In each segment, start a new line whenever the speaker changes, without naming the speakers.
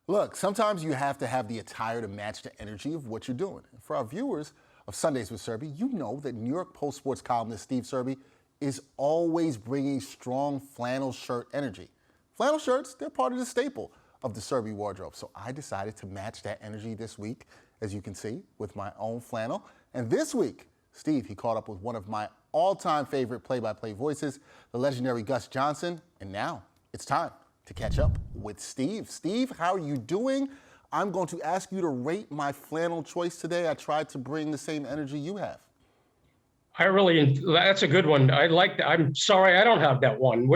Look, sometimes you have to have the attire to match the energy of what you're doing. For our viewers of Sundays with Serby, you know that New York Post sports columnist Steve Serby is always bringing strong flannel shirt energy. Flannel shirts, they're part of the staple of the Serby wardrobe. So I decided to match that energy this week, as you can see, with my own flannel. And this week, Steve, he caught up with one of my all-time favorite play-by-play voices, the legendary Gus Johnson. And now it's time to catch up with Steve. Steve, how are you doing? I'm going to ask you to rate my flannel choice today. I tried to bring the same energy you have.
That's a good one. I like that. I'm sorry, I don't have that one.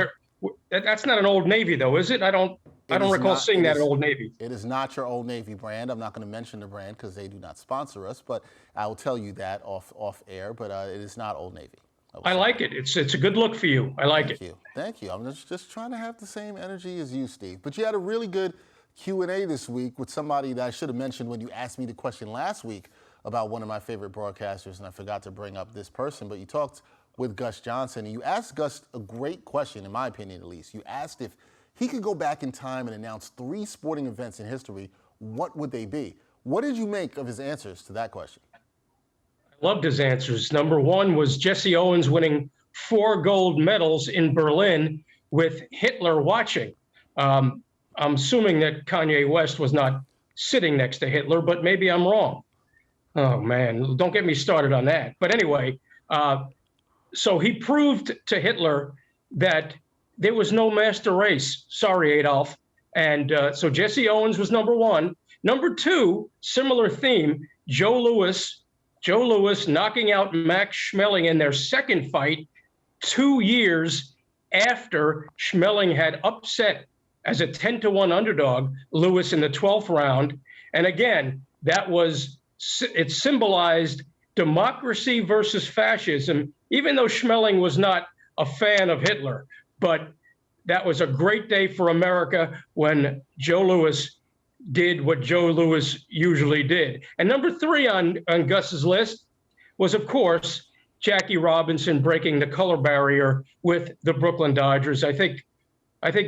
That's not an Old Navy though, is it? I don't recall seeing that at Old Navy.
It is not your Old Navy brand. I'm not going to mention the brand because they do not sponsor us, but I will tell you that off air, but it is not Old Navy.
I like it. It's a good look for you. I like it.
Thank you. I'm just trying to have the same energy as you, Steve. But you had a really good Q&A this week with somebody that I should have mentioned when you asked me the question last week about one of my favorite broadcasters, and I forgot to bring up this person, but you talked with Gus Johnson, and you asked Gus a great question, in my opinion at least. You asked if he could go back in time and announce 3 sporting events in history, what would they be? What did you make of his answers to that question?
Loved his answers. Number 1 was Jesse Owens winning 4 gold medals in Berlin with Hitler watching. I'm assuming that Kanye West was not sitting next to Hitler, but maybe I'm wrong. Oh, man, don't get me started on that. But anyway, so he proved to Hitler that there was no master race. Sorry, Adolf. And so Jesse Owens was number 1. Number 2, similar theme, Joe Louis knocking out Max Schmeling in their second fight 2 years after Schmeling had upset as a 10-1 underdog Louis in the 12th round. And again, it symbolized democracy versus fascism, even though Schmeling was not a fan of Hitler. But that was a great day for America when Joe Louis did what Joe Louis usually did. And number 3 on Gus's list was, of course, Jackie Robinson breaking the color barrier with the Brooklyn Dodgers. I think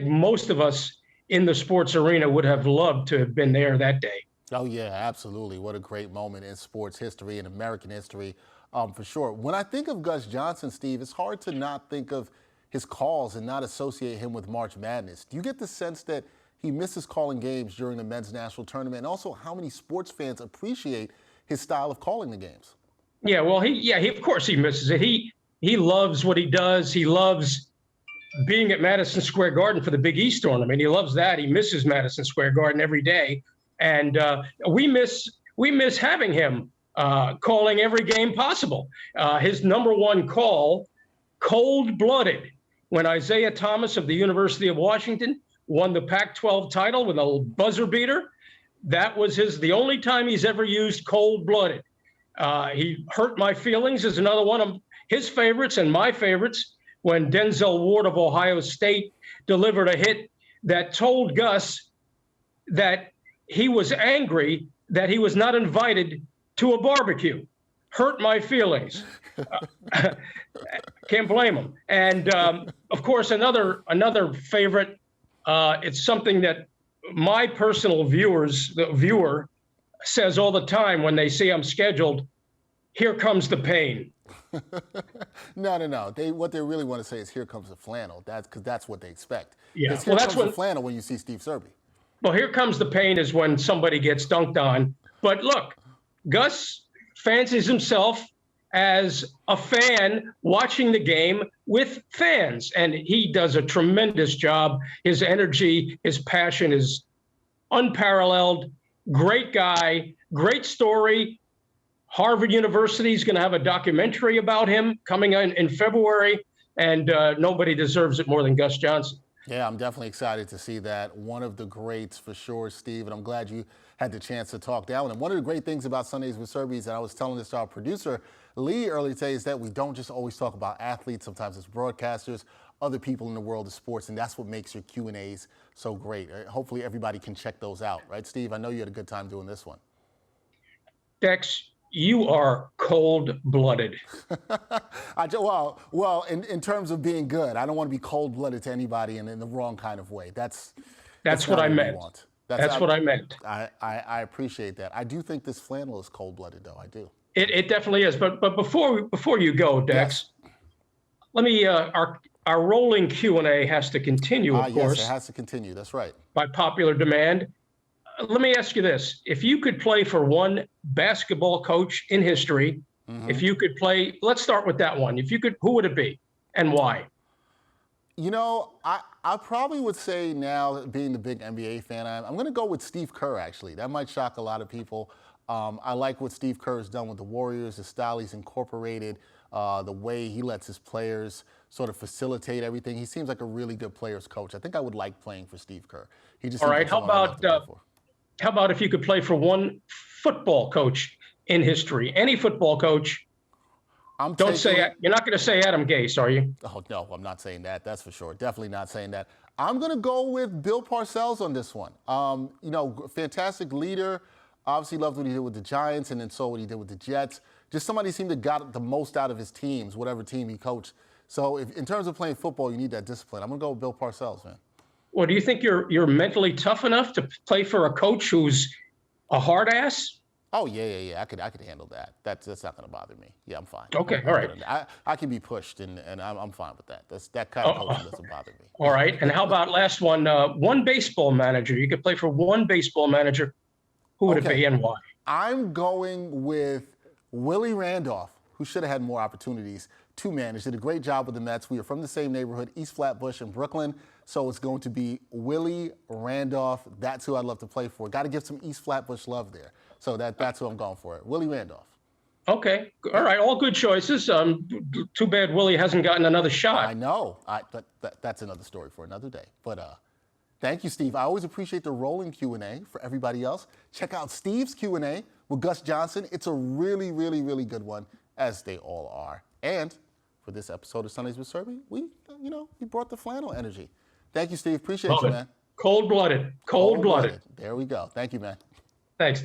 most of us in the sports arena would have loved to have been there that day.
Oh, yeah, absolutely. What a great moment in sports history and American history, for sure. When I think of Gus Johnson, Steve, it's hard to not think of his calls and not associate him with March Madness. Do you get the sense that he misses calling games during the men's national tournament, and also how many sports fans appreciate his style of calling the games?
Yeah, well, he of course he misses it. He loves what he does. He loves being at Madison Square Garden for the Big East tournament. He loves that. He misses Madison Square Garden every day, and we miss having him calling every game possible. His number 1 call, cold-blooded, when Isaiah Thomas of the University of Washington won the Pac-12 title with a buzzer beater. That was the only time he's ever used cold-blooded. He hurt my feelings is another one of his favorites and my favorites when Denzel Ward of Ohio State delivered a hit that told Gus that he was angry that he was not invited to a barbecue. Hurt my feelings. Can't blame him. And of course, another favorite. It's something that my personal viewer says all the time when they see I'm scheduled. Here comes the pain.
No. What they really want to say is here comes the flannel. That's because that's what they expect.
Yeah.
Here comes the flannel when you see Steve Serby.
Well, here comes the pain is when somebody gets dunked on. But look, Gus fancies himself as a fan watching the game with fans, and he does a tremendous job. His energy, his passion is unparalleled. Great guy, great story. Harvard University is going to have a documentary about him coming in February, and nobody deserves it more than Gus Johnson.
Yeah, I'm definitely excited to see that. One of the greats for sure, Steve, and I'm glad you had the chance to talk down. And one of the great things about Sundays with Serby is that I was telling this to our producer, Lee, earlier today, is that we don't just always talk about athletes. Sometimes it's broadcasters, other people in the world of sports, and that's what makes your Q&As so great. Hopefully everybody can check those out. Right, Steve? I know you had a good time doing this one.
Dex, you are cold-blooded.
Well, in terms of being good, I don't want to be cold-blooded to anybody in the wrong kind of way. That's
what I meant. That's what I meant.
I appreciate that. I do think this flannel is cold-blooded, though. I do.
It definitely is. But before you go, Dex,
Yes.
let me our rolling Q&A has to continue, of course.
Yes, it has to continue. That's right.
By popular demand. Let me ask you this. If you could play for one basketball coach in history, if you could play, let's start with that one. If you could, who would it be and why?
You know, I probably would say now, being the big NBA fan I'm going to go with Steve Kerr, actually. That might shock a lot of people. I like what Steve Kerr has done with the Warriors, the style he's incorporated, the way he lets his players sort of facilitate everything. He seems like a really good players coach. I think I would like playing for Steve Kerr. He just
all right. How about if you could play for one football coach in history? Any football coach. You're not going to say Adam Gase, are you?
Oh, no, I'm not saying that. That's for sure. Definitely not saying that. I'm going to go with Bill Parcells on this one. You know, fantastic leader. Obviously loved what he did with the Giants and then saw what he did with the Jets. Just somebody seemed to got the most out of his teams, whatever team he coached. So in terms of playing football, you need that discipline. I'm going to go with Bill Parcells, man.
Well, do you think you're mentally tough enough to play for a coach who's a hard ass?
Oh, yeah. I could handle that. That's not going to bother me. Yeah, I'm fine.
Okay,
I'm
all right.
I can be pushed, and I'm fine with that. That kind of coaching doesn't bother me.
All right. And how about last one? One baseball manager. You could play for one baseball manager. Who would it be and why?
I'm going with Willie Randolph, who should have had more opportunities to manage. Did a great job with the Mets. We are from the same neighborhood, East Flatbush in Brooklyn. So it's going to be Willie Randolph. That's who I'd love to play for. Got to give some East Flatbush love there. So that's who I'm going for. Willie Randolph.
Okay. All right. All good choices. Too bad Willie hasn't gotten another shot.
I know. That's another story for another day. But thank you, Steve. I always appreciate the rolling Q&A for everybody else. Check out Steve's Q&A with Gus Johnson. It's a really, really, really good one, as they all are. And for this episode of Sundays with Serby, we brought the flannel energy. Thank you, Steve. Appreciate you, man.
Cold-blooded. Cold-blooded.
There we go. Thank you, man.
Thanks.